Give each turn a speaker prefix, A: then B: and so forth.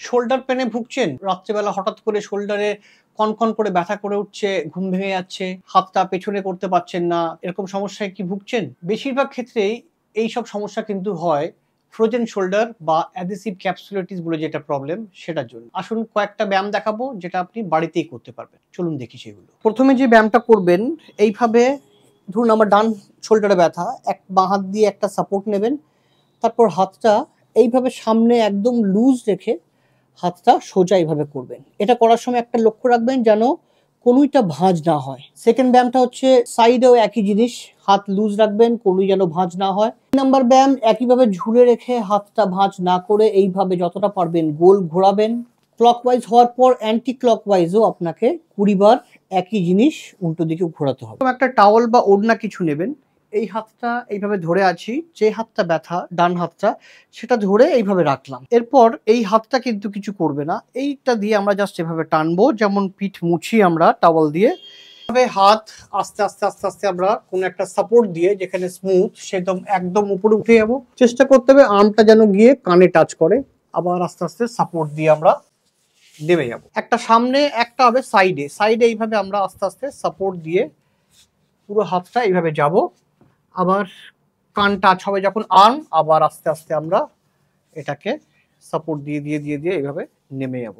A: Shoulder পেনে ভুগছেন, রাত্রেবেলা হঠাৎ করে শোল্ডারে কনকন করে ব্যথা করে উঠছে, ঘুম ভেঙে যাচ্ছে, হাতটা পেছনে করতে পারছেন না, এরকম সমস্যায় কি ভুগছেন? বেশিরভাগ ক্ষেত্রেই এইসব সমস্যা কিন্তু হয় ফ্রোজেন শোল্ডার বা অ্যাডহেসিভ ক্যাপসুলাইটিস বলে যেটা প্রবলেম, সেটার জন্য। আসুন কয়েকটা ব্যায়াম দেখাবো যেটা আপনি বাড়িতেই করতে পারবেন। চলুন দেখি সেগুলো। প্রথমে যে ব্যায়ামটা করবেন, এইভাবে ধরুন আমার ডান শোল্ডারে ব্যথা, এক বাঁ হাত দিয়ে একটা সাপোর্ট নেবেন, তারপর হাতটা এইভাবে সামনে একদম লুজ রেখে হাতটা সোজা এইভাবে করবেন। এটা করার সময় একটা লক্ষ্য রাখবেন যেন কনুইটা ভাঁজ না হয়। সেকেন্ড ব্যায়ামটা হচ্ছে সাইডেও একই জিনিস, হাত লুজ রাখবেন, কনুই যেন ভাঁজ না হয়। 3 নাম্বার ব্যায়াম একইভাবে ঝুলে রেখে হাতটা ভাঁজ না করে এইভাবে যতটা পারবেন গোল ঘোরাবেন। ক্লকওয়াইজ হওয়ার পর অ্যান্টি ক্লকওয়াইজও আপনাকে 20 বার একই জিনিস উল্টো দিকে ঘোরাতে হবে। একটা টাওয়াল বা ওড়না কিছু নেবেন, এই হাতটা এইভাবে ধরে আছি, যে হাতটা ব্যথা ডান হাতটা সেটা ধরে এইভাবে রাখলাম। এরপর এই হাতটা কিন্তু কিছু করবে না, এইটা দিয়ে আমরা জাস্ট এভাবে টানবো, যেমন পিঠ মুছি আমরা টাওয়াল দিয়ে। হাত আস্তে আস্তে আস্তে আস্তে আমরা কোন একটা সাপোর্ট দিয়ে, যেখানে স্মুথ সেদম একদম উপরে উঠে যাবো। চেষ্টা করতে হবে আর্মটা যেন গিয়ে কানে টাচ করে, আবার আস্তে আস্তে সাপোর্ট দিয়ে আমরা নেমে যাবো। একটা সামনে, একটা হবে সাইডে। সাইডে এইভাবে আমরা আস্তে আস্তে সাপোর্ট দিয়ে পুরো হাতটা এইভাবে যাব, আবার কান টাচ হবে যখন আর্ম, আবার আস্তে আস্তে আমরা এটাকে সাপোর্ট দিয়ে দিয়ে দিয়ে দিয়ে এইভাবে নেমে যাব।